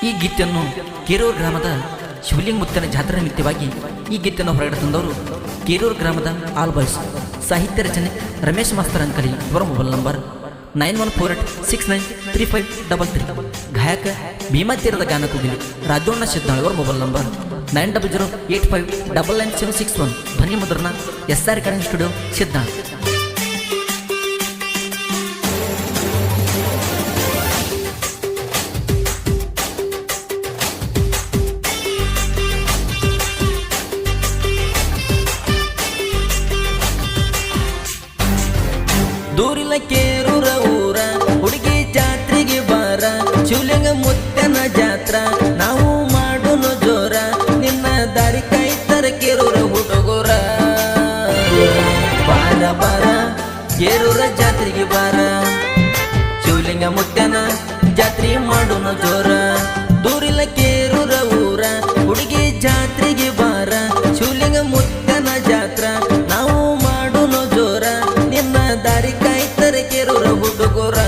ಈ ಗೀತೆಯನ್ನು ಕೇರೂರು ಗ್ರಾಮದ ಶಿವಲಿಂಗ ಮುತ್ತನ ಜಾತ್ರಾ ನಿಮಿತ್ತವಾಗಿ ಈ ಗೀತೆಯನ್ನು ಹೊರಗಡೆ ತಂದವರು ಕೇರೂರು ಗ್ರಾಮದ ಆಲ್ ಬಾಯ್ಸ್. ಸಾಹಿತ್ಯ ರಚನೆ ರಮೇಶ್ ಮಾಸ್ತರ್ ಅಂಕಲಿ. ಇವರ ಮೊಬೈಲ್ ನಂಬರ್ 9148693533. ಗಾಯಕ ಭೀಮಾ ತೀರದ ಗಾನ ಕೂಗಿಲಿ ರಾಜೋಣ್ಣ ಸಿದ್ಧಾಳ್. ಇವರ ಮೊಬೈಲ್ ನಂಬರ್ 9008599761. ಧ್ವನಿ ಮುದ್ರಣ SR ರೆಕಾರ್ಡಿಂಗ್ ಸ್ಟುಡಿಯೋ ಸಿದ್ಧಾಳ್. ದೂರಿನ ಕೇರೂರ ಊರ ಹುಡುಗಿ ಜಾತ್ರೆಗೆ ಬಾರ, ಶಿವಲಿಂಗ ಮುತ್ತನ ಜಾತ್ರ ನಾವು ಮಾಡೋನು ಜೋರ, ನಿನ್ನ ದಾರಿ ಕಾಯ್ತರ ಕೇರೂರ ಹುಡುಗೋರ. ಬಾರ ಬಾರ ಕೇರೂರ ಜಾತ್ರೆಗೆ ಬಾರ, ಶಿವಲಿಂಗ ಮುತ್ತನ ಜಾತ್ರೆ ಮಾಡೋನು ಜೋರ. ದೂರಿನ ಕೇರೂರ ಊರ ಹುಡುಗಿ ಜಾತ್ರೆಗೆ ಬಾರ, ಶಿವಲಿಂಗ ಮುತ್ತನ ಜಾತ್ರ ನಾವು ಮಾಡೋನು ಜೋರ, ನಿನ್ನ ದಾರಿ ಕಾಯ್ತರ ಕೇರೂರ ಹುಡುಗೋರ.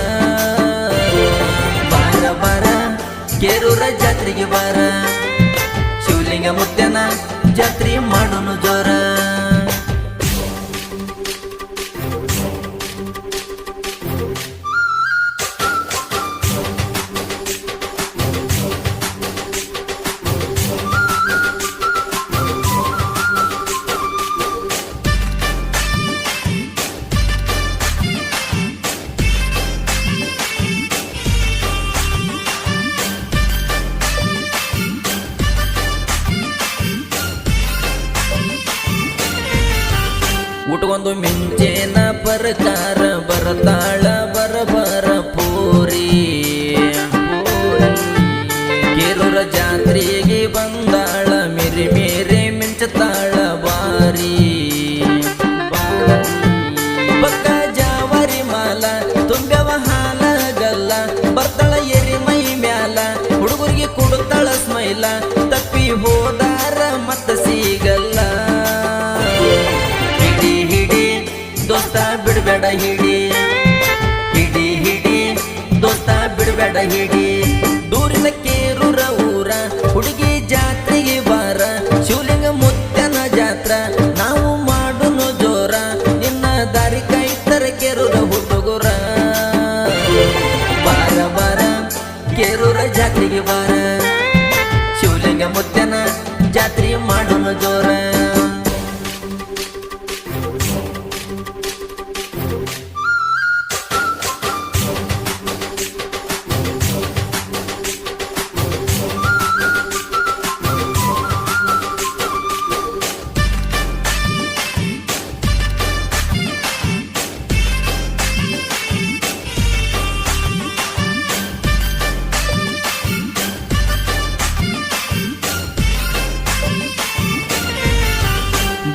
ಬಾರ ಬಾರ ಕೇರೂರ ಜಾತ್ರೆಗೆ ಬಾರ, ಶಿವಲಿಂಗ ಮುತ್ತನ ಜಾತ್ರೆ ಮಾಡೋನು ಜೋರ. ಊಟಗೊಂದು ಮಿಂಚೇನ ಪರಕಾರ ಬರತಾಳ ಬರಬರ ಪೂರಿ, ಕೇರೂರ ಜಾತ್ರೆಗೆ ಬಂದಾಳ ಮೇರಿ ಮೇರೆ ಮಿಂಚತಾಳ ಬಾರಿ. ಪಕ್ಕ ಜಾವರಿ ಮಾಲ ತುಂಬ್ಯವ ಹಾಲ ಗಲ್ಲ, ಬರ್ತಾಳ ಎರಿ ಮೈ ಮ್ಯಾಲ ಹುಡುಗರಿಗೆ ಕೊಡುತ್ತಾಳ ಸ್ಮೈಲ, ತಪ್ಪಿ ಹೋದಾರ ಮತ್ತ ಸಿಗಲ್ಲ. ದೋಸ್ತ ಬಿಡಬೇಡ ಹಿಡಿ, ಹಿಡಿ ಹಿಡಿ ದೋಸ್ತ ಬಿಡಬೇಡ ಹಿಡಿ. ದೂರಿನ ಕೇರೂರ ಊರ ಹುಡುಗಿ ಜಾತ್ರೆಗೆ ಬಾರ, ಶಿವಲಿಂಗ ಮುತ್ತನ ಜಾತ್ರ ನಾವು ಮಾಡೋನು ಜೋರ, ನಿನ್ನ ದಾರಿ ಕಾಯ್ತರ ಕೇರೂರ ಹುಡುಗೋರ. ಬಾರ ಬಾರ ಕೇರೂರ ಜಾತ್ರೆಗೆ ಬಾರ, ಶಿವಲಿಂಗ ಮುತ್ತನ ಜಾತ್ರೆ ಮಾಡೋನು ಜೋರ.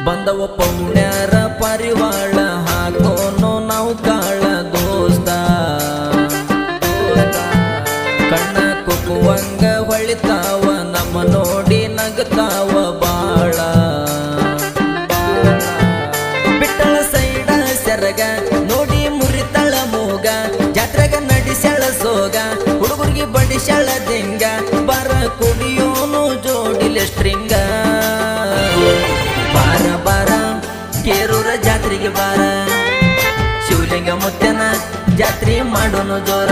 ಬಂದವ ಪೌಣ್ಯಾರ ಪರಿವಾಳ ಹಾಕೋನು ನಾವು ಕಾಳ ದೋಸ್ತ, ಕಣ್ಣ ಕುಕ್ಕುವಂಗ ಹೊಳಿತಾವ ನಮ್ಮ ನೋಡಿ ನಗತಾವ ಬಾಳ. ಬಿಟ್ಟಳ ಸೈಡ ಸೆರಗ ನೋಡಿ ಮುರಿತಳ ಮೂಗ, ಜಾತ್ರೆಗ ನಡಿಸ್ಯಾಳ ಸೋಗ ಹುಡುಗರಿಗೆ ಬಡಿಸ್ಯಾಳ ದಿಂಗ, ಬರ ಕುಡಿಯೋನು ಜೋಡಿಲೆ ಸ್ಟ್ರಿಂಗ. ಬಾರ ಬಾರ ಕೇರೂರ ಜಾತ್ರೆಗೆ ಬಾರ, ಶಿವಲಿಂಗ ಮುತ್ತನ ಜಾತ್ರೆ ಮಾಡೋನು ಜೋರ.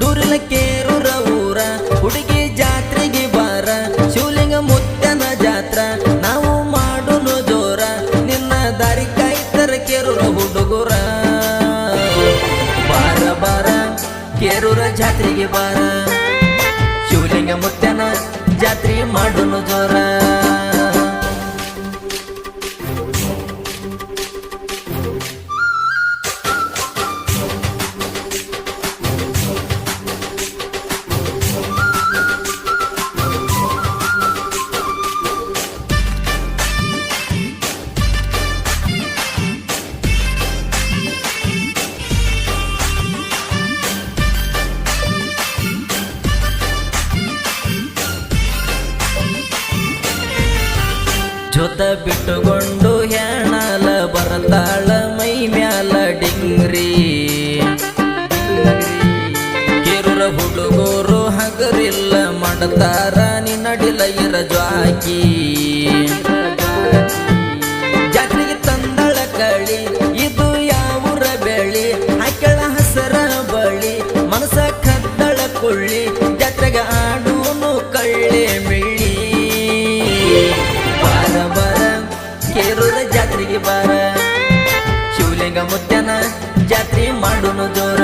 ದೂರಿನ ಕೇರೂರ ಊರ ಹುಡುಗಿ ಜಾತ್ರೆಗೆ ಬಾರ, ಶಿವಲಿಂಗ ಮುತ್ತನ ಜಾತ್ರ ನಾವು ಮಾಡೋನು ಜೋರ, ನಿನ್ನ ದಾರಿ ಕಾಯ್ತರ ಕೇರೂರ ಹುಡುಗೋರ. ಬಾರ ಬಾರ ಕೇರೂರ ಜಾತ್ರೆಗೆ ಬಾರ, ಶಿವಲಿಂಗ ಮುತ್ತನ ಜಾತ್ರೆ ಮಾಡೋನು ಜೋರ. ಜೊತ ಬಿಟ್ಟುಕೊಂಡು ಹೆಣಾಲ ಬರತಾಳ ಮೈ ಮ್ಯಾಲ ಡಿಂಗ್ರಿ, ಕೇರೂರ ಹುಡುಗರು ಹಗ ಹುಡುಗರಿಲ್ಲ ಮಾಡ್ತಾರ ನಿನ್ನಡಿಲ ಇರ ಜ್ವಾಕಿ ಜಾತ್ರೆಗೆ ತಂದಳ ಕಳಿ ಇದು ಯಾವೂರ ಬೆಳಿ ಹಾಕ್ಯಳ ಹಸರ ಬಳಿ ಮನಸ ಕದ್ದಳ ಕೊಳ್ಳಿ ಜಾತ್ರೆಗೆ ಆಡೂನು ಕಳ್ಳಿ ಮಿಳ್ಳಿ ಬಾರ ಬಾರ ಕೇರೂರ ಜಾತ್ರೆಗೆ ಬಾರ ಶಿವಲಿಂಗ ಮುತ್ಯನ ಜಾತ್ರೆ ಮಾಡುನು ಜೋರ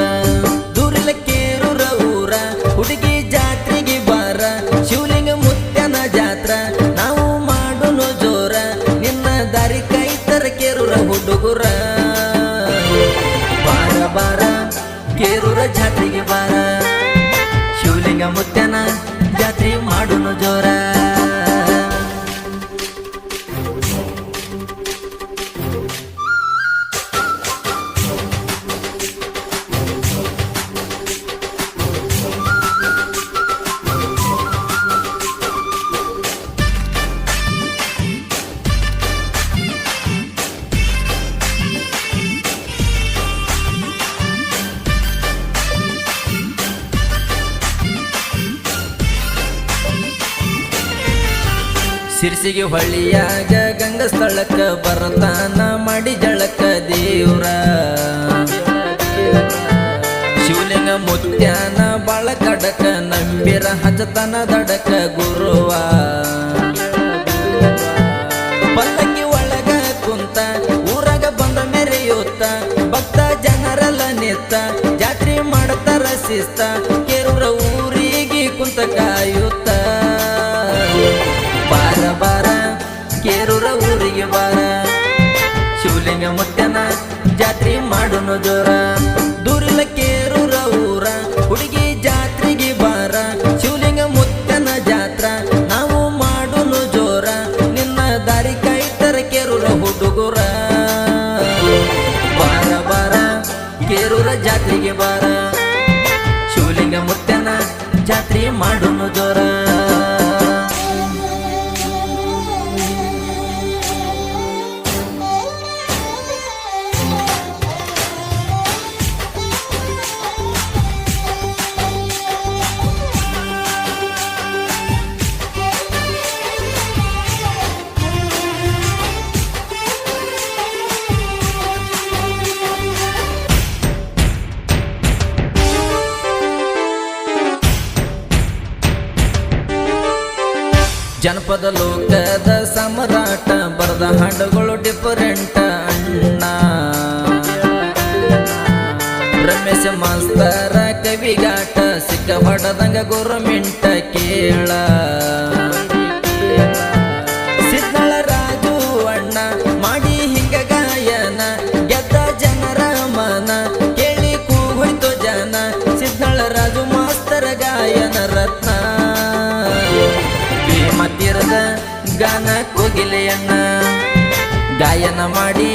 ದೂರಿಲ್ಲ ಕೇರೂರ ಊರ ಹುಡುಗಿ ಜಾತ್ರೆಗೆ ಬಾರ ಶಿವಲಿಂಗ ಮುತ್ಯನ ಜಾತ್ರ ನಾವು ಮಾಡುನು ಜೋರ ನಿನ್ನ ದಾರಿ ಕೈತರ ಕೇರೂರ ಹುಡುಗುರ ಬಾರ ಬಾರ ಕೇರೂರ ಜಾತ್ರೆಗೆ ಬಾರ ಶಿವಲಿಂಗ ಮುತ್ಯನ ಜಾತ್ರೆ ಮಾಡುನು ಜೋರ ಸಿರ್ಸಿಗೆ ಹೊಳ್ಳಿಯಾಗ ಗಂಗ ಸ್ಥಳಕ್ಕ ಬರತಾನ ಮಾಡಿ ಜಳಕ ದೇವ್ರ ಶಿವಲಿಂಗ ಮುತ್ಯಾನ ಬಾಳ ಕಡಕ ನಂಬಿರ ಹಜತನ ದಡಕ ಗುರುವ ಪಲ್ಲಕ್ಕಿ ಒಳಗ ಕುಂತ ಊರಾಗ ಬಂದ ಮೆರೆಯುತ್ತ ಭಕ್ತ ಜನರೆಲ್ಲ ನಿತ್ತ ಜಾತ್ರೆ ಮಾಡ್ತಾರ ಶಿಸ್ತ ಕೇರೂರ ಊರಿಗೆ ಕುಂತ ಕಾಯುತ್ತ ಬಾರ ಬಾರ ಕೇರೂರ ಊರಿಗೆ ಬಾರ ಶಿವಲಿಂಗ ಮುತ್ಯನ ಜಾತ್ರೆ ಮಾಡುನು ಜೋರ ದೂರಿಲ್ಲ ಕೇರೂರ ಊರ ಹುಡುಗಿ ಜಾತ್ರೆಗೆ ಬಾರ ಶಿವಲಿಂಗ ಮುತ್ಯನ ಜಾತ್ರ ನಾವು ಮಾಡುನು ಜೋರ ನಿನ್ನ ದಾರಿ ಕೈತರ ಕೇರೂರ ಹುಡುಗುರ ಬಾರ ಬಾರ ಕೇರೂರ ಜಾತ್ರೆಗೆ ಬಾರ ಶಿವಲಿಂಗ ಮುತ್ಯನ ಜಾತ್ರೆ ಮಾಡುನು ಜೋರ ಜನಪದ ಲೋಕದ ಸಮರಾಟ ಬರದ ಹಾಡುಗಳು ಡಿಫರೆಂಟ್ ಅಣ್ಣ ರಮೇಶ ಮಾಸ್ತರ ಕವಿಗಾಟ ಸಿಕ್ಕ ಹೊಡದಂಗ ಗೋರ್ಮೆಂಟ ಕೇಳ ಸಿದ್ನಳ ರಾಜು ಅಣ್ಣ ಮಾಡಿ ಹಿಂಗ ಗಾಯನ ಗೆದ್ದ ಜನರ ಮನ ಕೇಳಿ ಕೂಗೋಯ್ತು ಜನ ಸಿದ್ನಳ ರಾಜು ಮಾಸ್ತರ ಗಾಯನ ರತ್ನ ಮತ್ತಿರದ ಗಾನ ಕೋಗಿಲೆಯಣ್ಣ ಗಾಯನ ಮಾಡಿ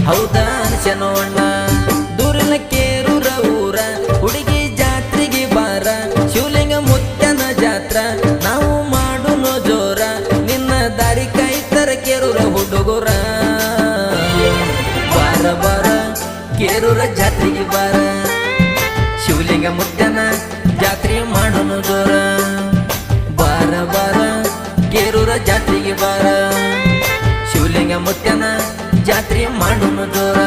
ಹೌದಾ ಅನ್ಸನೋ ಅಣ್ಣ ದೂರಿನ ಕೇರೂರ ಊರ ಹುಡುಗಿ ಜಾತ್ರೆಗೆ ಬಾರ ಶಿವಲಿಂಗ ಮುತ್ಯನ ಜಾತ್ರ ನಾವು ಮಾಡುನು ಜೋರ ನಿನ್ನ ದಾರಿ ಕೈತರ ಕೇರೂರ ಹುಡುಗುರ ಬಾರ ಬಾರ ಕೇರೂರ ಜಾತ್ರೆಗೆ ಬಾರ ಶಿವಲಿಂಗ ಮುತ್ಯನ ಜಾತ್ರೆ ಮಾಡುನು ಜೋರ ಬಾರ ಬಾರ ಕೇರೂರ ಜಾತ್ರೆಗೆ ಬಾರ ಶಿವಲಿಂಗ ಮುತ್ಯನ ಜಾತ್ರೆ ಮಾಡುನು ಜೋರ